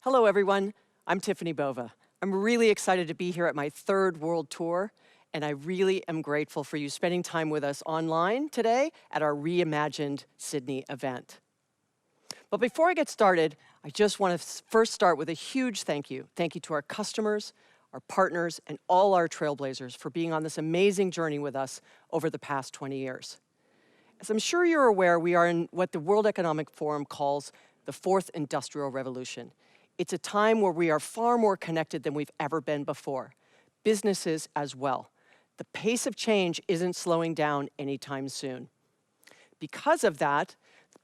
Hello, everyone. I'm Tiffany Bova. I'm really excited to be here at my third world tour, and I really am grateful for you spending time with us online today at our reimagined Sydney event. But before I get started, I just want to first start with a huge thank you. Thank you to our customers, our partners, and all our Trailblazers for being on this amazing journey with us over the past 20 years. As I'm sure you're aware, we are in what the World Economic Forum calls the fourth industrial revolution. It's a time where we are far more connected than we've ever been before. Businesses as well. The pace of change isn't slowing down anytime soon. Because of that,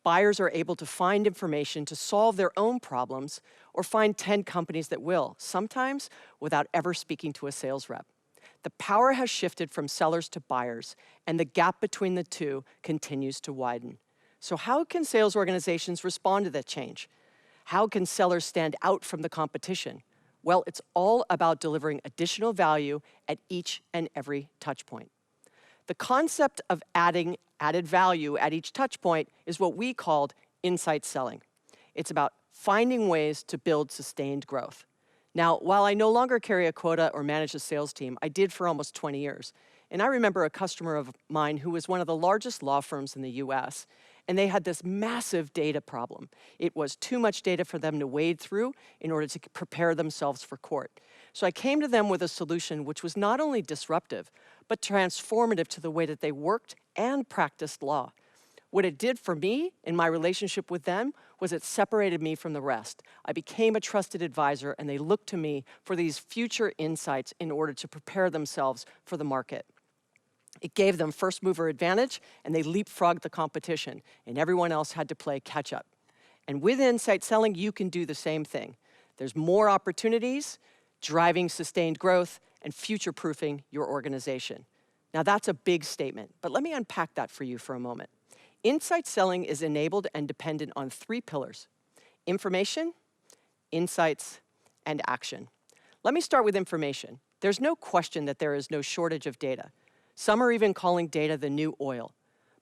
buyers are able to find information to solve their own problems or find 10 companies that will, sometimes without ever speaking to a sales rep. The power has shifted from sellers to buyers, and the gap between the two continues to widen. So how can sales organizations respond to that change? How can sellers stand out from the competition? Well, it's all about delivering additional value at each and every touch point. The concept of adding added value at each touch point is what we called insight selling. It's about finding ways to build sustained growth. Now, while I no longer carry a quota or manage a sales team, I did for almost 20 years. And I remember a customer of mine who was one of the largest law firms in the US, and they had this massive data problem. It was too much data for them to wade through in order to prepare themselves for court. So I came to them with a solution which was not only disruptive, but transformative to the way that they worked and practiced law. What it did for me in my relationship with them was it separated me from the rest. I became a trusted advisor, and they looked to me for these future insights in order to prepare themselves for the market. It gave them first mover advantage, and they leapfrogged the competition, and everyone else had to play catch up. And with insight selling, you can do the same thing. There's more opportunities, driving sustained growth, and future-proofing your organization. Now that's a big statement, but let me unpack that for you for a moment. Insight selling is enabled and dependent on three pillars: information, insights, and action. Let me start with information. There's no question that there is no shortage of data. Some are even calling data the new oil.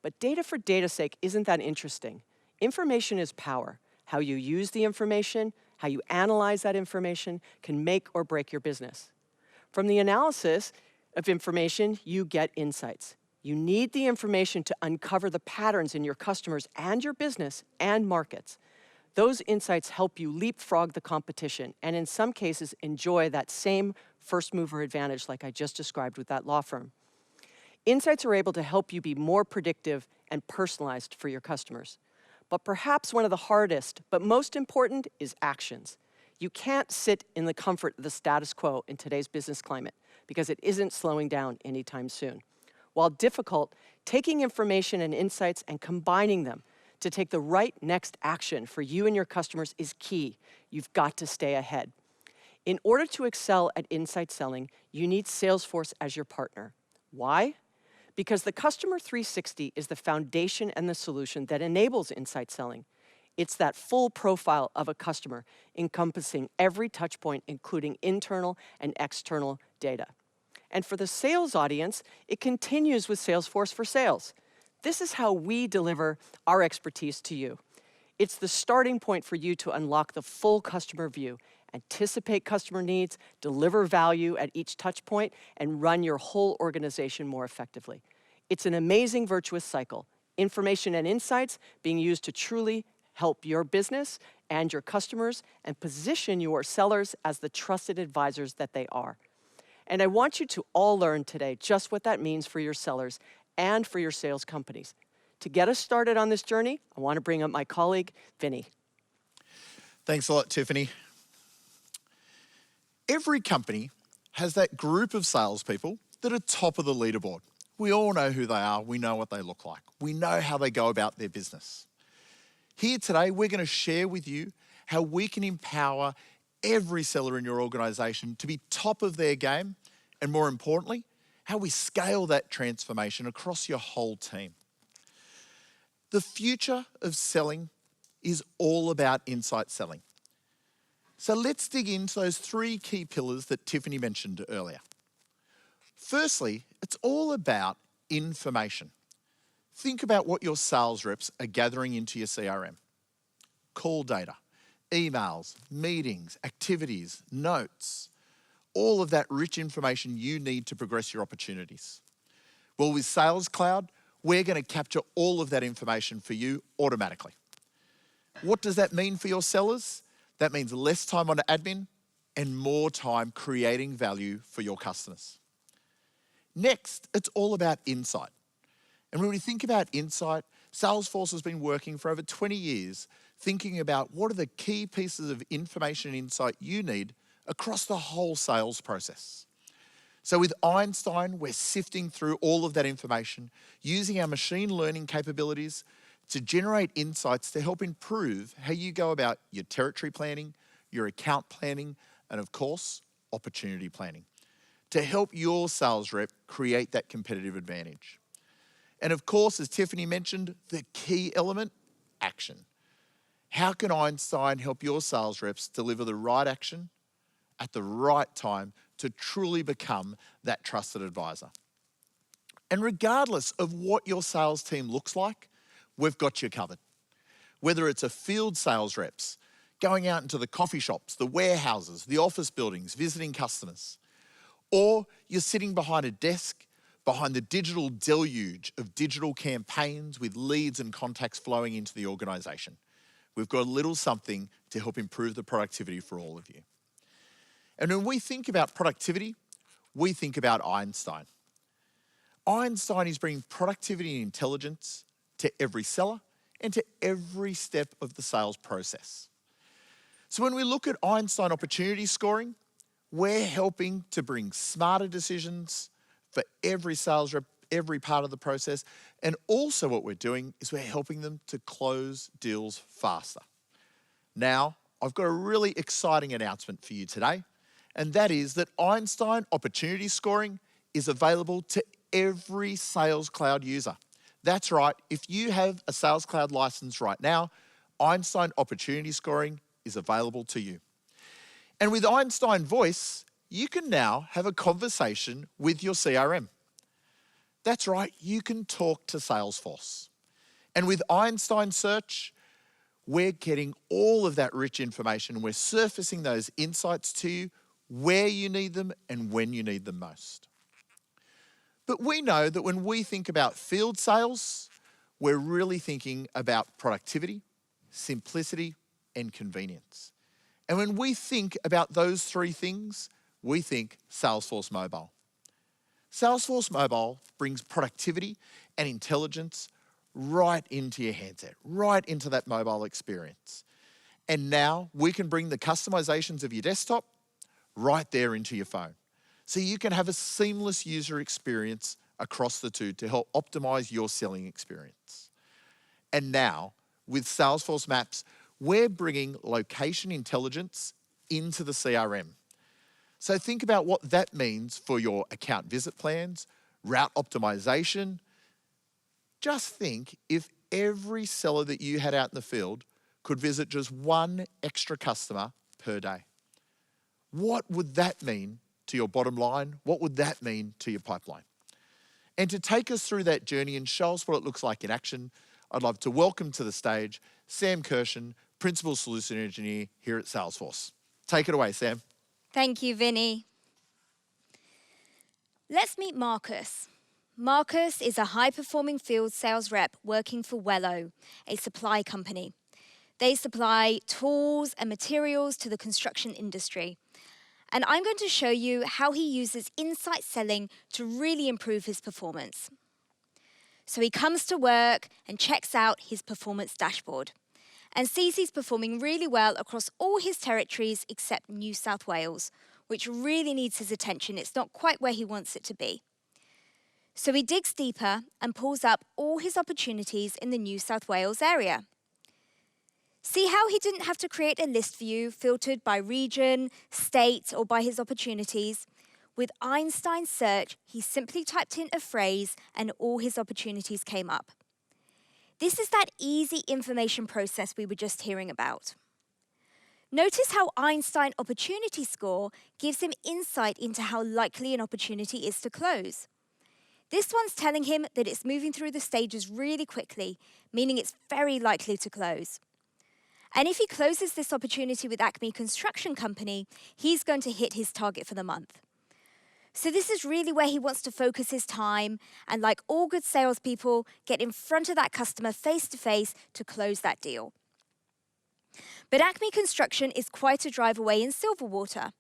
But data for data's sake isn't that interesting. Information is power. How you use the information, how you analyze that information can make or break your business. From the analysis of information, you get insights. You need the information to uncover the patterns in your customers and your business and markets. Those insights help you leapfrog the competition and in some cases enjoy that same first mover advantage like I just described with that law firm. Insights are able to help you be more predictive and personalized for your customers. But perhaps one of the hardest, but most important, is actions. You can't sit in the comfort of the status quo in today's business climate because it isn't slowing down anytime soon. While difficult, taking information and insights and combining them to take the right next action for you and your customers is key. You've got to stay ahead. In order to excel at insight selling, you need Salesforce as your partner. Why? Because the Customer 360 is the foundation and the solution that enables insight selling. It's that full profile of a customer, encompassing every touch point, including internal and external data. And for the sales audience, it continues with Salesforce for Sales. This is how we deliver our expertise to you. It's the starting point for you to unlock the full customer view, anticipate customer needs, deliver value at each touch point, and run your whole organization more effectively. It's an amazing virtuous cycle. Information and insights being used to truly help your business and your customers and position your sellers as the trusted advisors that they are. And I want you to all learn today just what that means for your sellers and for your sales companies. To get us started on this journey, I want to bring up my colleague, Vinny. Thanks a lot, Tiffany. Every company has that group of salespeople that are top of the leaderboard. We all know who they are. We know what they look like. We know how they go about their business. Here today, we're going to share with you how we can empower every seller in your organization to be top of their game, and more importantly, how we scale that transformation across your whole team. The future of selling is all about insight selling. So let's dig into those three key pillars that Tiffany mentioned earlier. Firstly, it's all about information. Think about what your sales reps are gathering into your CRM. Call data, emails, meetings, activities, notes, all of that rich information you need to progress your opportunities. Well, with Sales Cloud, we're going to capture all of that information for you automatically. What does that mean for your sellers? That means less time on admin and more time creating value for your customers. Next, it's all about insight. And when we think about insight, Salesforce has been working for over 20 years thinking about what are the key pieces of information and insight you need across the whole sales process. So with Einstein, we're sifting through all of that information, using our machine learning capabilities to generate insights to help improve how you go about your territory planning, your account planning, and of course, opportunity planning, to help your sales rep create that competitive advantage. And of course, as Tiffany mentioned, the key element, action. How can Einstein help your sales reps deliver the right action at the right time to truly become that trusted advisor? And regardless of what your sales team looks like, we've got you covered. Whether it's a field sales reps, going out into the coffee shops, the warehouses, the office buildings, visiting customers, or you're sitting behind a desk, behind the digital deluge of digital campaigns with leads and contacts flowing into the organization. We've got a little something to help improve the productivity for all of you. And when we think about productivity, we think about Einstein. Einstein is bringing productivity and intelligence to every seller and to every step of the sales process. So when we look at Einstein opportunity scoring, we're helping to bring smarter decisions for every sales rep, every part of the process. And also what we're doing is we're helping them to close deals faster. Now, I've got a really exciting announcement for you today, and that is that Einstein opportunity scoring is available to every Sales Cloud user. That's right, if you have a Sales Cloud license right now, Einstein opportunity scoring is available to you. And with Einstein Voice, you can now have a conversation with your CRM. That's right, you can talk to Salesforce. And with Einstein Search, we're getting all of that rich information. We're surfacing those insights to you where you need them and when you need them most. But we know that when we think about field sales, we're really thinking about productivity, simplicity, and convenience. And when we think about those three things, we think Salesforce Mobile. Salesforce Mobile brings productivity and intelligence right into your handset, right into that mobile experience. And now we can bring the customizations of your desktop right there into your phone. So you can have a seamless user experience across the two to help optimize your selling experience. And now, with Salesforce Maps, we're bringing location intelligence into the CRM. So think about what that means for your account visit plans, route optimization. Just think if every seller that you had out in the field could visit just one extra customer per day. What would that mean to your bottom line? What would that mean to your pipeline? And to take us through that journey and show us what it looks like in action, I'd love to welcome to the stage Sam Kirshen, Principal Solution Engineer here at Salesforce. Take it away, Sam. Thank you, Vinny. Let's meet Marcus. Marcus is a high-performing field sales rep working for Wello, a supply company. They supply tools and materials to the construction industry. And I'm going to show you how he uses insight selling to really improve his performance. So he comes to work and checks out his performance dashboard and sees he's performing really well across all his territories except New South Wales, which really needs his attention. It's not quite where he wants it to be. So he digs deeper and pulls up all his opportunities in the New South Wales area. See how he didn't have to create a list view filtered by region, state, or by his opportunities? With Einstein Search, he simply typed in a phrase and all his opportunities came up. This is that easy information process we were just hearing about. Notice how Einstein Opportunity Score gives him insight into how likely an opportunity is to close. This one's telling him that it's moving through the stages really quickly, meaning it's very likely to close. And if he closes this opportunity with Acme Construction Company, he's going to hit his target for the month. So this is really where he wants to focus his time and, like all good salespeople, get in front of that customer face to face to close that deal. But Acme Construction is quite a drive away in Silverwater,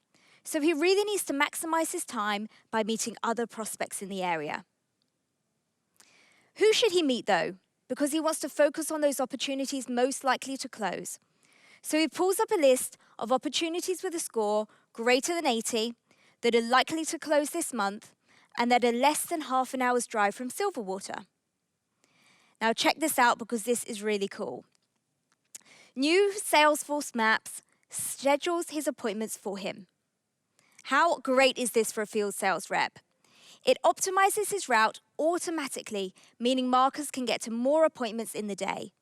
so he really needs to maximize his time by meeting other prospects in the area. Who should he meet though? Because he wants to focus on those opportunities most likely to close. So he pulls up a list of opportunities with a score greater than 80 that are likely to close this month and that are less than half an hour's drive from Silverwater. Now check this out because this is really cool. New Salesforce Maps schedules his appointments for him. How great is this for a field sales rep? It optimizes his route automatically, meaning Marcus can get to more appointments in the day.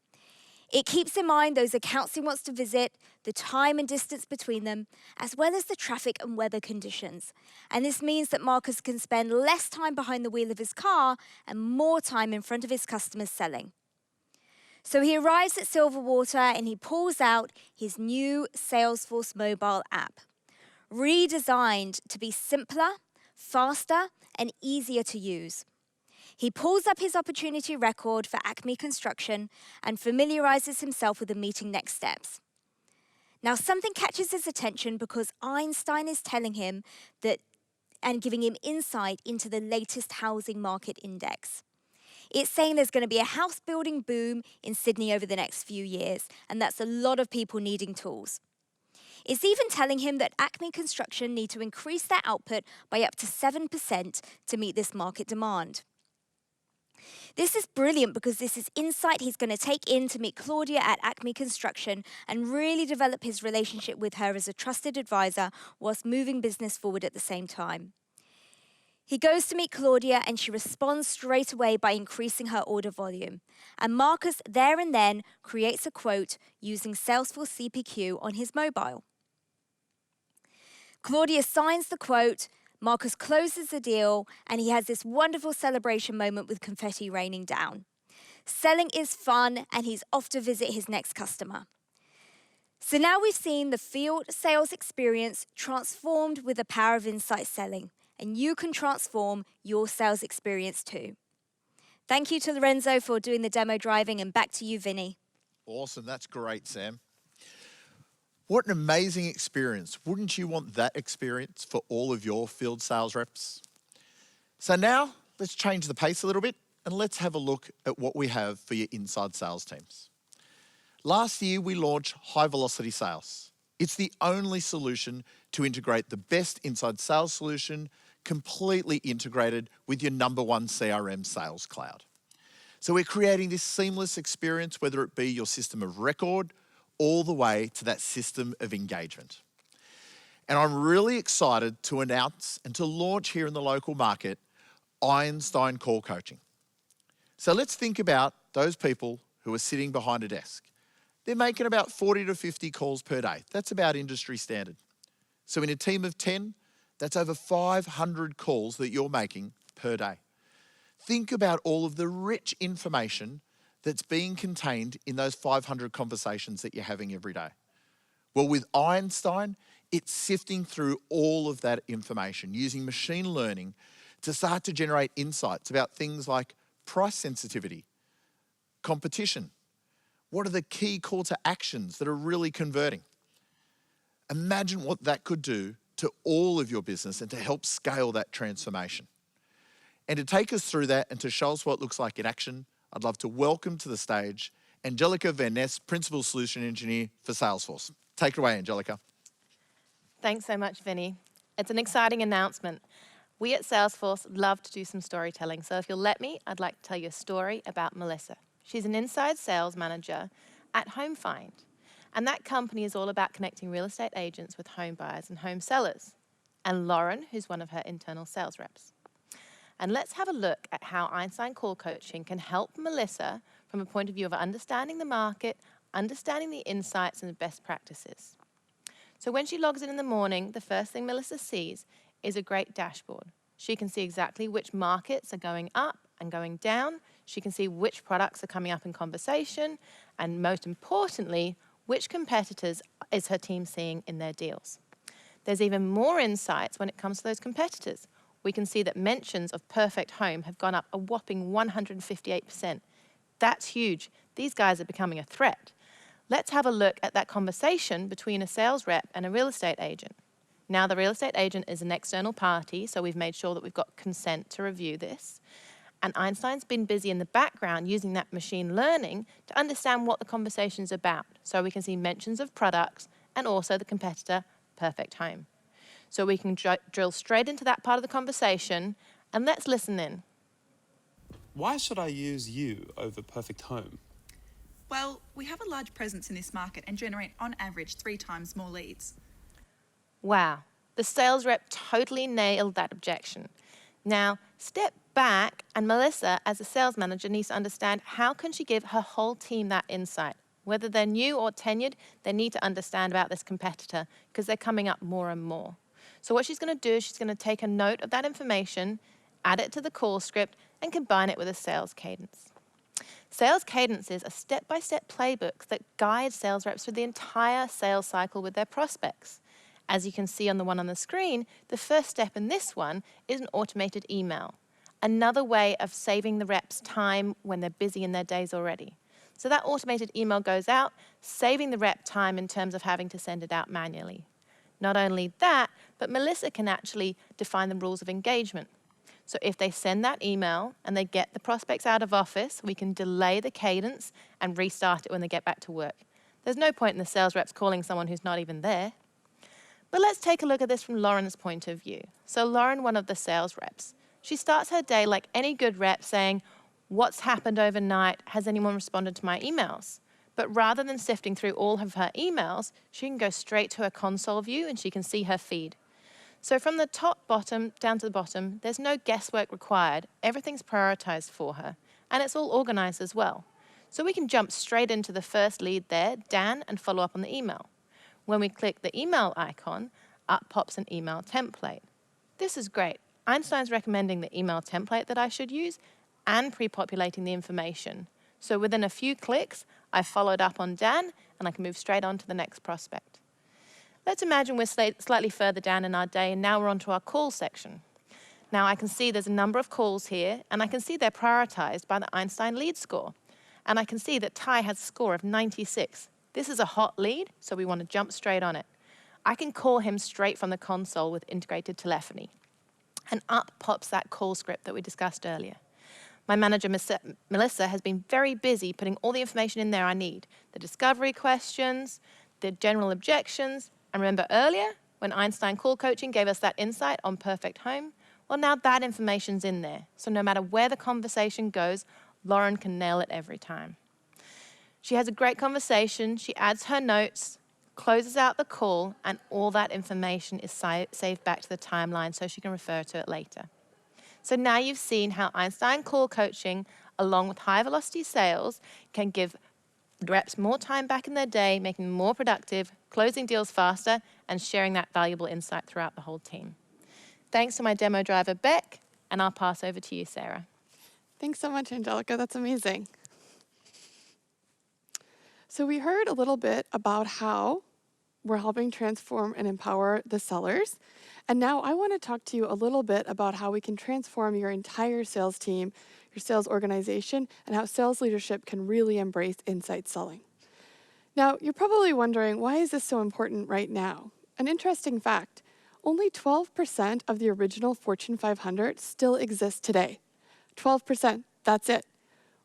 It keeps in mind those accounts he wants to visit, the time and distance between them, as well as the traffic and weather conditions. And this means that Marcus can spend less time behind the wheel of his car and more time in front of his customers selling. So he arrives at Silverwater and he pulls out his new Salesforce mobile app, redesigned to be simpler, faster, and easier to use. He pulls up his opportunity record for Acme Construction and familiarizes himself with the meeting next steps. Now, something catches his attention because Einstein is telling him that and giving him insight into the latest housing market index. It's saying there's going to be a house building boom in Sydney over the next few years, and that's a lot of people needing tools. It's even telling him that Acme Construction need to increase their output by up to 7% to meet this market demand. This is brilliant because this is insight he's going to take in to meet Claudia at Acme Construction and really develop his relationship with her as a trusted advisor whilst moving business forward at the same time. He goes to meet Claudia and she responds straight away by increasing her order volume. And Marcus there and then creates a quote using Salesforce CPQ on his mobile. Claudia signs the quote, Marcus closes the deal, and he has this wonderful celebration moment with confetti raining down. Selling is fun, and he's off to visit his next customer. So now we've seen the field sales experience transformed with the power of insight selling, and you can transform your sales experience too. Thank you to Lorenzo for doing the demo driving, and back to you, Vinny. Awesome, that's great, Sam. What an amazing experience. Wouldn't you want that experience for all of your field sales reps? So now let's change the pace a little bit and let's have a look at what we have for your inside sales teams. Last year, we launched High Velocity Sales. It's the only solution to integrate the best inside sales solution completely integrated with your #1 CRM Sales Cloud. So we're creating this seamless experience, whether it be your system of record, all the way to that system of engagement. And I'm really excited to announce and to launch here in the local market Einstein Call Coaching. So let's think about those people who are sitting behind a desk. They're making about 40 to 50 calls per day. That's about industry standard. So in a team of 10, that's over 500 calls that you're making per day. Think about all of the rich information that's being contained in those 500 conversations that you're having every day. Well, with Einstein, it's sifting through all of that information using machine learning to start to generate insights about things like price sensitivity, competition. What are the key call to actions that are really converting? Imagine what that could do to all of your business and to help scale that transformation. And to take us through that and to show us what it looks like in action, I'd love to welcome to the stage Angelica Van Ness, Principal Solution Engineer for Salesforce. Take it away, Angelica. Thanks so much, Vinny. It's an exciting announcement. We at Salesforce love to do some storytelling, so if you'll let me, I'd like to tell you a story about Melissa. She's an inside sales manager at HomeFind, and that company is all about connecting real estate agents with home buyers and home sellers, and Lauren, who's one of her internal sales reps. And let's have a look at how Einstein Call Coaching can help Melissa from a point of view of understanding the market, understanding the insights and the best practices. So when she logs in the morning, the first thing Melissa sees is a great dashboard. She can see exactly which markets are going up and going down. She can see which products are coming up in conversation, and most importantly, which competitors is her team seeing in their deals. There's even more insights when it comes to those competitors. We can see that mentions of perfect home have gone up a whopping 158%. That's huge. These guys are becoming a threat. Let's have a look at that conversation between a sales rep and a real estate agent. Now, the real estate agent is an external party, so we've made sure that we've got consent to review this. And Einstein's been busy in the background using that machine learning to understand what the conversation's about, so we can see mentions of products and also the competitor, perfect home. So we can drill straight into that part of the conversation, and let's listen in. Why should I use you over perfect home? Well, we have a large presence in this market and generate on average 3 times more leads. Wow, the sales rep totally nailed that objection. Now, step back, and Melissa, as a sales manager, needs to understand how can she give her whole team that insight. Whether they're new or tenured, they need to understand about this competitor because they're coming up more and more. So what she's going to do is she's going to take a note of that information, add it to the call script, and combine it with a sales cadence. Sales cadences are step-by-step playbooks that guide sales reps through the entire sales cycle with their prospects. As you can see on the one on the screen, the first step in this one is an automated email, another way of saving the reps time when they're busy in their days already. So that automated email goes out, saving the rep time in terms of having to send it out manually. Not only that, but Melissa can actually define the rules of engagement. So if they send that email and they get the prospects out of office, we can delay the cadence and restart it when they get back to work. There's no point in the sales reps calling someone who's not even there. But let's take a look at this from Lauren's point of view. So Lauren, one of the sales reps, she starts her day like any good rep saying, what's happened overnight? Has anyone responded to my emails? But rather than sifting through all of her emails, she can go straight to her console view and she can see her feed. So from the top bottom down to the bottom, there's no guesswork required. Everything's prioritized for her, and it's all organized as well. So we can jump straight into the first lead there, Dan, and follow up on the email. When we click the email icon, up pops an email template. This is great. Einstein's recommending the email template that I should use and pre-populating the information. So within a few clicks, I've followed up on Dan, and I can move straight on to the next prospect. Let's imagine we're slightly further down in our day, and now we're onto our call section. Now I can see there's a number of calls here, and I can see they're prioritized by the Einstein lead score. And I can see that Ty has a score of 96. This is a hot lead, so we want to jump straight on it. I can call him straight from the console with integrated telephony. And up pops that call script that we discussed earlier. My manager, Melissa, has been very busy putting all the information in there I need. The discovery questions, the general objections, and remember earlier when Einstein Call Coaching gave us that insight on perfect home? Well, now that information's in there. So no matter where the conversation goes, Lauren can nail it every time. She has a great conversation, she adds her notes, closes out the call, and all that information is saved back to the timeline so she can refer to it later. So now you've seen how Einstein Call Coaching, along with high velocity sales, can give reps more time back in their day, making them more productive, closing deals faster, and sharing that valuable insight throughout the whole team. Thanks to my demo driver, Beck, and I'll pass over to you, Sarah. Thanks so much, Angelica. That's amazing. So we heard a little bit about how we're helping transform and empower the sellers. And now I want to talk to you a little bit about how we can transform your entire sales team, your sales organization, and how sales leadership can really embrace insight selling. Now, you're probably wondering, why is this so important right now? An interesting fact, only 12% of the original Fortune 500 still exist today. 12%, that's it.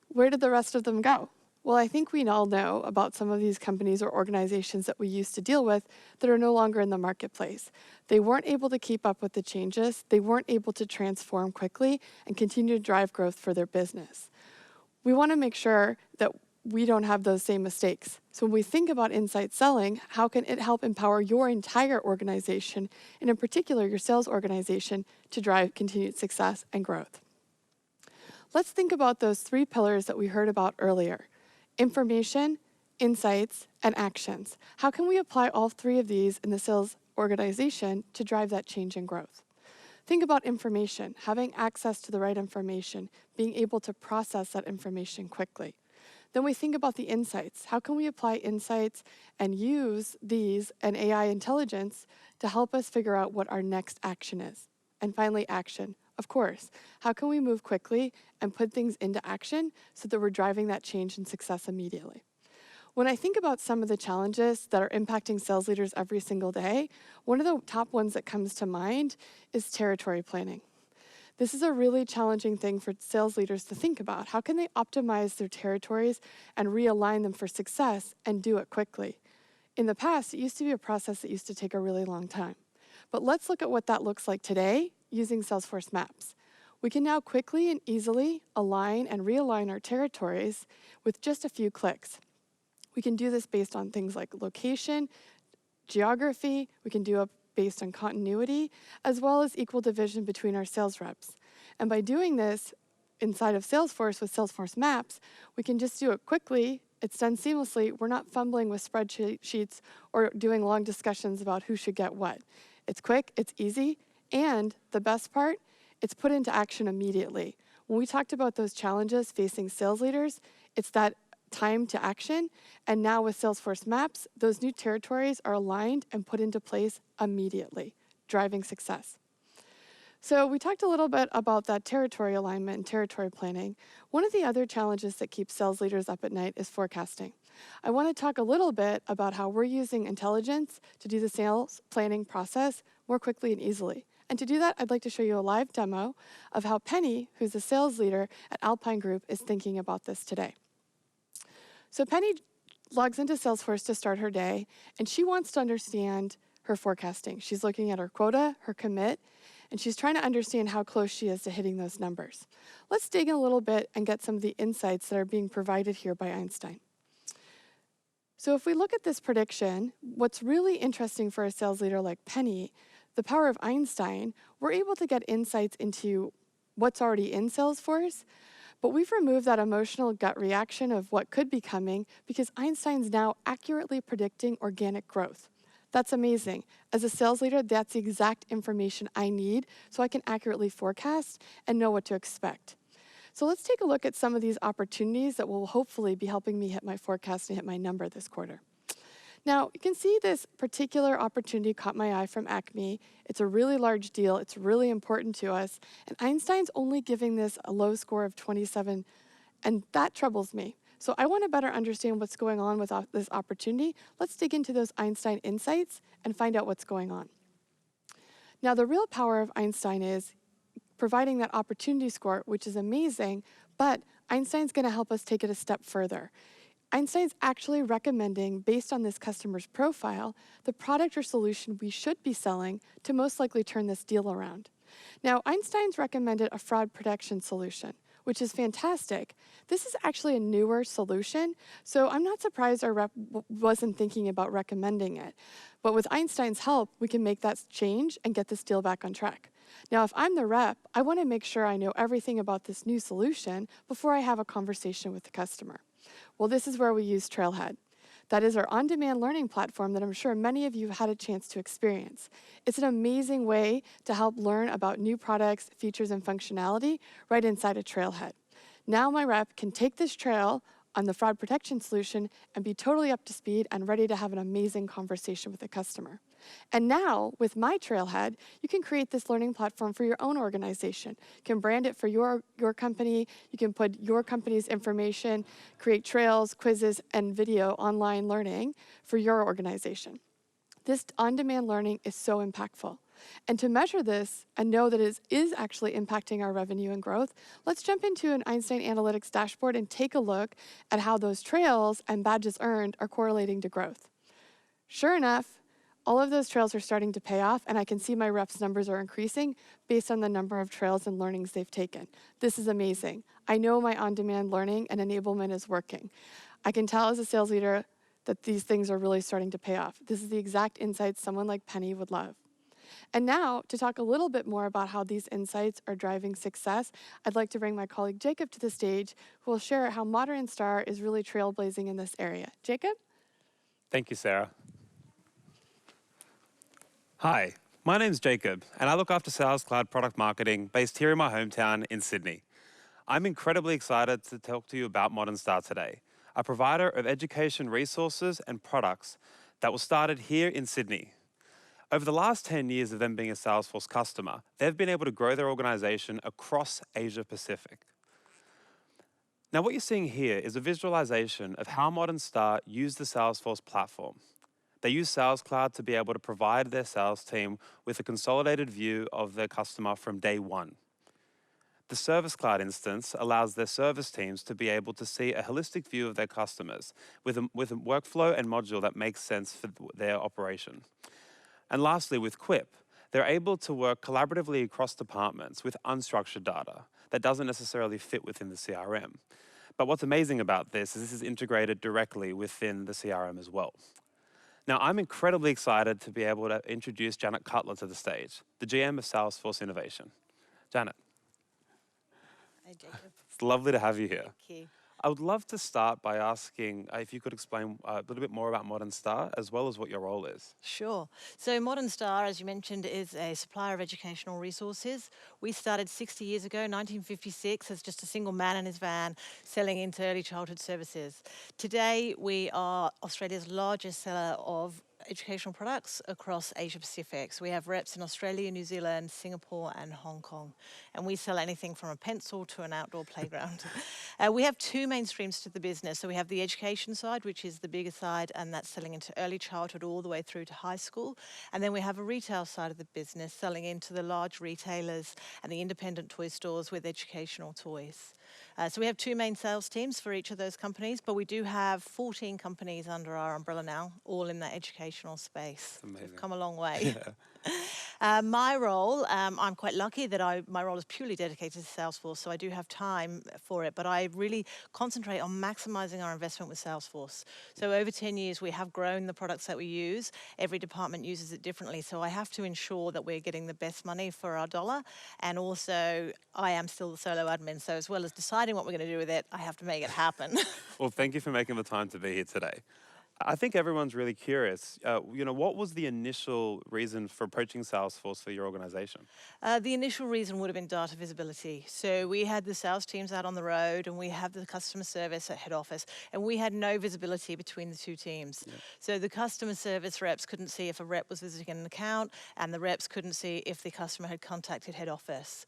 Where did the rest of them go? Well, I think we all know about some of these companies or organizations that we used to deal with that are no longer in the marketplace. They weren't able to keep up with the changes, they weren't able to transform quickly and continue to drive growth for their business. We want to make sure that we don't have those same mistakes. So when we think about insight selling, how can it help empower your entire organization, and in particular your sales organization, to drive continued success and growth? Let's think about those 3 pillars that we heard about earlier. Information, insights, and actions. How can we apply all 3 of these in the sales organization to drive that change and growth? Think about information, having access to the right information, being able to process that information quickly. Then we think about the insights. How can we apply insights and use these and AI intelligence to help us figure out what our next action is? And finally, action. Of course, how can we move quickly and put things into action so that we're driving that change and success immediately? When I think about some of the challenges that are impacting sales leaders every single day, one of the top ones that comes to mind is territory planning. This is a really challenging thing for sales leaders to think about. How can they optimize their territories and realign them for success and do it quickly? In the past, it used to be a process that used to take a really long time. But let's look at what that looks like today using Salesforce Maps. We can now quickly and easily align and realign our territories with just a few clicks. We can do this based on things like location, geography. We can do it based on continuity, as well as equal division between our sales reps. And by doing this inside of Salesforce with Salesforce Maps, we can just do it quickly. It's done seamlessly. We're not fumbling with spreadsheets or doing long discussions about who should get what. It's quick, it's easy, and the best part, it's put into action immediately. When we talked about those challenges facing sales leaders, it's that time to action, and now with Salesforce Maps, those new territories are aligned and put into place immediately, driving success. So we talked a little bit about that territory alignment and territory planning. One of the other challenges that keeps sales leaders up at night is forecasting. I want to talk a little bit about how we're using intelligence to do the sales planning process more quickly and easily. And to do that, I'd like to show you a live demo of how Penny, who's a sales leader at Alpine Group, is thinking about this today. So Penny logs into Salesforce to start her day, and she wants to understand her forecasting. She's looking at her quota, her commit, and she's trying to understand how close she is to hitting those numbers. Let's dig in a little bit and get some of the insights that are being provided here by Einstein. So if we look at this prediction, what's really interesting for a sales leader like Penny, the power of Einstein, we're able to get insights into what's already in Salesforce, but we've removed that emotional gut reaction of what could be coming because Einstein's now accurately predicting organic growth. That's amazing. As a sales leader, that's the exact information I need so I can accurately forecast and know what to expect. So let's take a look at some of these opportunities that will hopefully be helping me hit my forecast and hit my number this quarter. Now, you can see this particular opportunity caught my eye from Acme. It's a really large deal. It's really important to us. And Einstein's only giving this a low score of 27, and that troubles me. So I want to better understand what's going on with this opportunity. Let's dig into those Einstein insights and find out what's going on. Now, the real power of Einstein is providing that opportunity score, which is amazing, but Einstein's going to help us take it a step further. Einstein's actually recommending, based on this customer's profile, the product or solution we should be selling to most likely turn this deal around. Now, Einstein's recommended a fraud protection solution, which is fantastic. This is actually a newer solution, so I'm not surprised our rep wasn't thinking about recommending it. But with Einstein's help, we can make that change and get this deal back on track. Now, if I'm the rep, I want to make sure I know everything about this new solution before I have a conversation with the customer. Well, this is where we use Trailhead. That is our on-demand learning platform that I'm sure many of you have had a chance to experience. It's an amazing way to help learn about new products, features, and functionality right inside of Trailhead. Now my rep can take this trail on the fraud protection solution and be totally up to speed and ready to have an amazing conversation with the customer. And now, with my Trailhead, you can create this learning platform for your own organization. You can brand it for your company. You can put your company's information, create trails, quizzes, and video online learning for your organization. This on-demand learning is so impactful. And to measure this and know that it is actually impacting our revenue and growth, let's jump into an Einstein Analytics dashboard and take a look at how those trails and badges earned are correlating to growth. Sure enough, all of those trails are starting to pay off, and I can see my reps' numbers are increasing based on the number of trails and learnings they've taken. This is amazing. I know my on-demand learning and enablement is working. I can tell as a sales leader that these things are really starting to pay off. This is the exact insights someone like Penny would love. And now, to talk a little bit more about how these insights are driving success, I'd like to bring my colleague Jacob to the stage, who will share how Modern Star is really trailblazing in this area. Jacob? Thank you, Sarah. Hi, my name's Jacob, and I look after Sales Cloud product marketing based here in my hometown in Sydney. I'm incredibly excited to talk to you about Modern Star today. a provider of education resources and products that was started here in Sydney. Over the last 10 years of them being a Salesforce customer, they've been able to grow their organization across Asia Pacific. Now, what you're seeing here is a visualization of how Modern Star use the Salesforce platform. They use Sales Cloud to be able to provide their sales team with a consolidated view of their customer from day one. The Service Cloud instance allows their service teams to be able to see a holistic view of their customers with a workflow and module that makes sense for their operation. And lastly, with Quip, they're able to work collaboratively across departments with unstructured data that doesn't necessarily fit within the CRM. But what's amazing about this is integrated directly within the CRM as well. Now, I'm incredibly excited to be able to introduce Janet Cutler to the stage, the GM of Salesforce Innovation. Janet. Hi, Jacob. It's lovely to have you here. Thank you. I would love to start by asking if you could explain a little bit more about Modern Star as well as what your role is. Sure. So Modern Star, as you mentioned, is a supplier of educational resources. We started 60 years ago, 1956, as just a single man in his van selling into early childhood services. Today, we are Australia's largest seller of educational products across Asia Pacific. So we have reps in Australia, New Zealand, Singapore, and Hong Kong. And we sell anything from a pencil to an outdoor playground. We have two main streams to the business. So we have the education side, which is the bigger side, and that's selling into early childhood all the way through to high school. And then we have a retail side of the business, selling into the large retailers and the independent toy stores with educational toys. So we have two main sales teams for each of those companies, but we do have 14 companies under our umbrella now, all in that educational space. Amazing. We've come a long way. My role, I'm quite lucky that my role is purely dedicated to Salesforce, so I do have time for it, but I really concentrate on maximizing our investment with Salesforce. So over 10 years, we have grown the products that we use. Every department uses it differently, so I have to ensure that we're getting the best money for our dollar, and also I am still the solo admin, so as well as deciding what we're going to do with it, I have to make it happen. Well, thank you for making the time to be here today. I think everyone's really curious. What was the initial reason for approaching Salesforce for your organization? The initial reason would have been data visibility. So we had the sales teams out on the road and we have the customer service at head office, and we had no visibility between the two teams. Yeah. So the customer service reps couldn't see if a rep was visiting an account, and the reps couldn't see if the customer had contacted head office.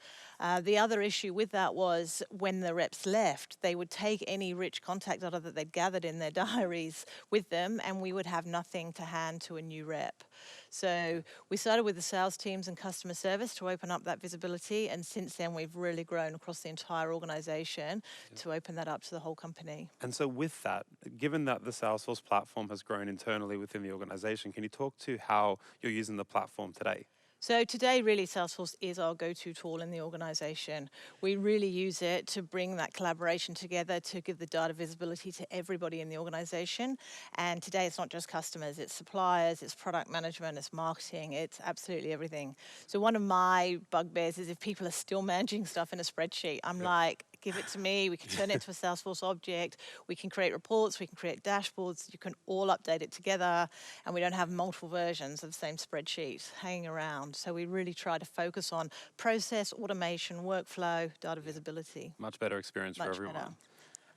The other issue with that was when the reps left, they would take any rich contact data that they'd gathered in their diaries with them, and we would have nothing to hand to a new rep. So we started with the sales teams and customer service to open up that visibility, and since then we've really grown across the entire organization to open that up to the whole company. And so with that, given that the Salesforce platform has grown internally within the organization, can you talk to how you're using the platform today? So today, really, Salesforce is our go-to tool in the organization. We really use it to bring that collaboration together, to give the data visibility to everybody in the organization. And today, it's not just customers, it's suppliers, it's product management, it's marketing, it's absolutely everything. So one of my bugbears is if people are still managing stuff in a spreadsheet, I'm like, give it to me, we can turn it into a Salesforce object, we can create reports, we can create dashboards, you can all update it together, and we don't have multiple versions of the same spreadsheet hanging around. So we really try to focus on process, automation, workflow, data visibility. Much better experience for everyone. Better.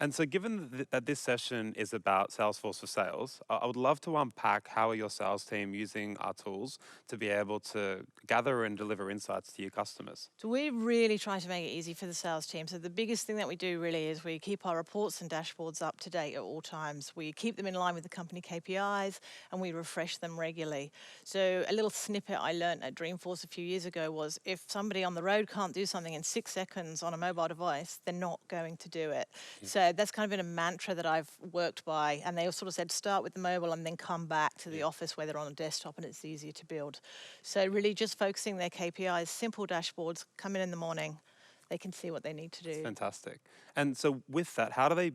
And so given that this session is about Salesforce for Sales, I would love to unpack how are your sales team using our tools to be able to gather and deliver insights to your customers. So we really try to make it easy for the sales team. So the biggest thing that we do really is we keep our reports and dashboards up to date at all times. We keep them in line with the company KPIs, and we refresh them regularly. So a little snippet I learned at Dreamforce a few years ago was if somebody on the road can't do something in 6 seconds on a mobile device, they're not going to do it. Yeah. So that's kind of been a mantra that I've worked by, and they sort of said start with the mobile and then come back to the office where they're on a desktop and it's easier to build. So really just focusing their KPIs, simple dashboards, come in the morning, they can see what they need to do. That's fantastic. And so with that, how do they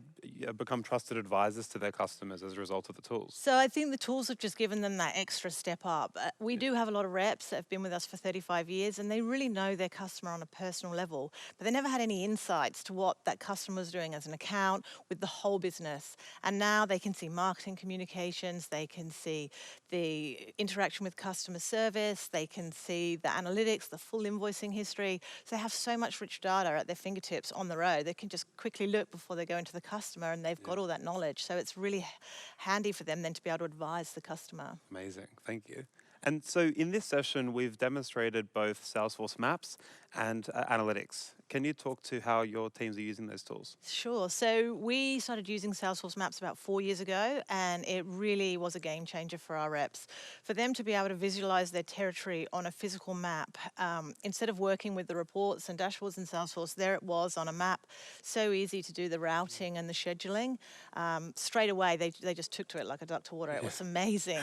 become trusted advisors to their customers as a result of the tools? So I think the tools have just given them that extra step up. We do have a lot of reps that have been with us for 35 years, and they really know their customer on a personal level, but they never had any insights to what that customer was doing as an account with the whole business. And now they can see marketing communications, they can see the interaction with customer service, they can see the analytics, the full invoicing history. So they have so much rich rich data at their fingertips on the road. They can just quickly look before they go into the customer, and they've got all that knowledge. So it's really handy for them then to be able to advise the customer. Amazing, thank you. And so in this session, we've demonstrated both Salesforce Maps and analytics. Can you talk to how your teams are using those tools? Sure. So we started using Salesforce Maps about 4 years ago, and it really was a game changer for our reps. For them to be able to visualize their territory on a physical map, instead of working with the reports and dashboards in Salesforce, there it was on a map. So easy to do the routing and the scheduling. Straight away, they just took to it like a duck to water. It was amazing.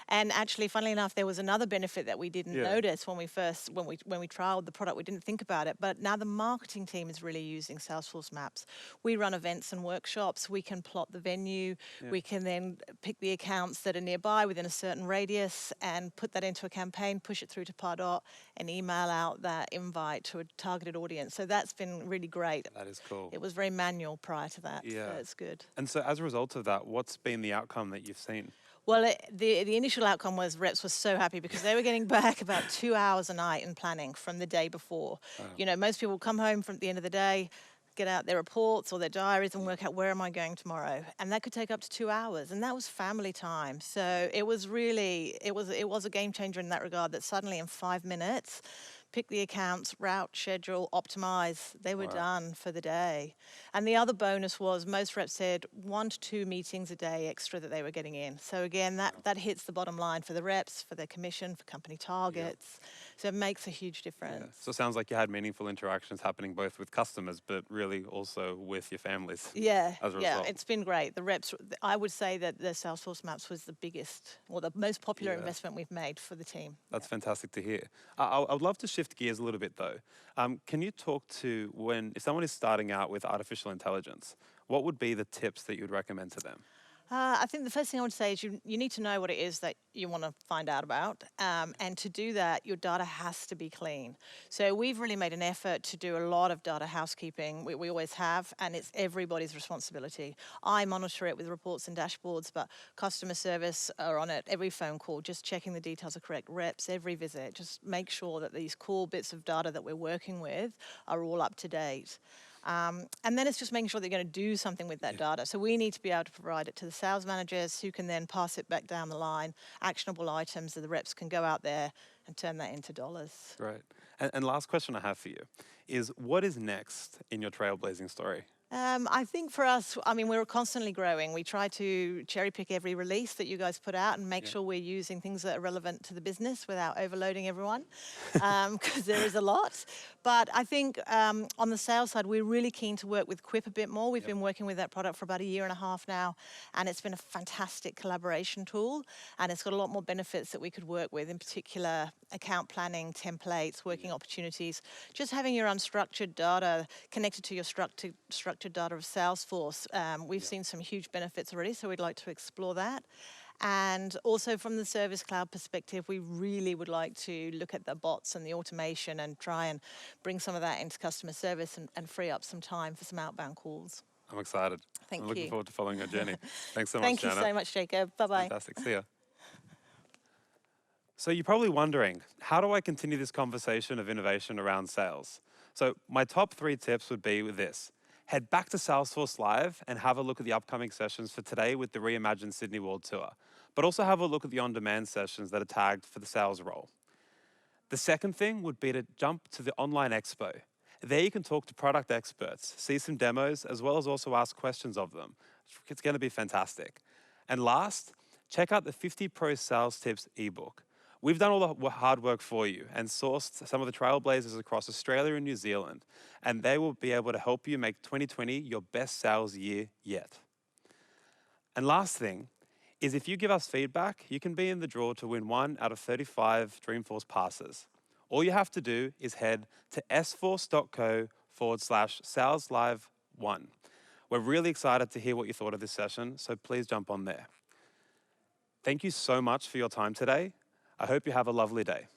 And actually, funnily enough, there was another benefit that we didn't notice when we trialed the product. We didn't think about it, but now the marketing team is really using Salesforce Maps. We run events and workshops. We can plot the venue. We can then pick the accounts that are nearby within a certain radius and put that into a campaign, push it through to Pardot, and email out that invite to a targeted audience. So that's been really great. That is cool. It was very manual prior to that, Yeah. so it's good. And so as a result of that, what's been the outcome that you've seen? Well, the initial outcome was reps were so happy because they were getting back about 2 hours a night in planning from the day before. You know, most people come home from the end of the day, get out their reports or their diaries and work out where am I going tomorrow, and that could take up to 2 hours, and that was family time. So it was really it was a game changer in that regard. That suddenly in 5 minutes, pick the accounts, route, schedule, optimize. They were done for the day. And the other bonus was most reps said 1 to 2 meetings a day extra that they were getting in. So again, that hits the bottom line for the reps, for their commission, for company targets. So it makes a huge difference. So it sounds like you had meaningful interactions happening both with customers, but really also with your families. Yeah, as a yeah, result. it's been great. The reps, I would say that the Salesforce Maps was the biggest or the most popular investment we've made for the team. That's fantastic to hear. I would love to shift gears a little bit though. Can you talk to if someone is starting out with artificial intelligence, what would be the tips that you would recommend to them? I think the first thing I would say is you need to know what it is that you want to find out about. And to do that, your data has to be clean. So we've really made an effort to do a lot of data housekeeping. We always have, and it's everybody's responsibility. I monitor it with reports and dashboards, but customer service are on it every phone call, just checking the details are correct. Reps, every visit, just make sure that these core bits of data that we're working with are all up to date. And then it's just making sure that you're going to do something with that data. So we need to be able to provide it to the sales managers who can then pass it back down the line, actionable items that the reps can go out there and turn that into dollars. Right. And last question I have for you is what is next in your trailblazing story? I think for us, I mean, we're constantly growing. We try to cherry pick every release that you guys put out and make sure we're using things that are relevant to the business without overloading everyone, because there is a lot. But I think on the sales side, we're really keen to work with Quip a bit more. We've been working with that product for about 1.5 years now, and it's been a fantastic collaboration tool, and it's got a lot more benefits that we could work with, in particular account planning, templates, working opportunities, just having your unstructured data connected to your structured data of Salesforce. We've seen some huge benefits already, so we'd like to explore that. And also from the Service Cloud perspective, we really would like to look at the bots and the automation and try and bring some of that into customer service and free up some time for some outbound calls. I'm excited. Thank I'm you. looking forward to following your journey. Thanks so much, Thank you Jana. so much, Jacob. Bye-bye. Fantastic. See ya. So you're probably wondering, how do I continue this conversation of innovation around sales? So my top 3 tips would be with this. Head back to Salesforce Live and have a look at the upcoming sessions for today with the Reimagined Sydney World Tour, but also have a look at the on-demand sessions that are tagged for the sales role. The second thing would be to jump to the online expo. There you can talk to product experts, see some demos, as well as also ask questions of them. It's going to be fantastic. And last, check out the 50 Pro Sales Tips ebook. We've done all the hard work for you and sourced some of the trailblazers across Australia and New Zealand, and they will be able to help you make 2020 your best sales year yet. And last thing is if you give us feedback, you can be in the draw to win 1 out of 35 Dreamforce passes. All you have to do is head to sforce.co/saleslive1. We're really excited to hear what you thought of this session, so please jump on there. Thank you so much for your time today. I hope you have a lovely day.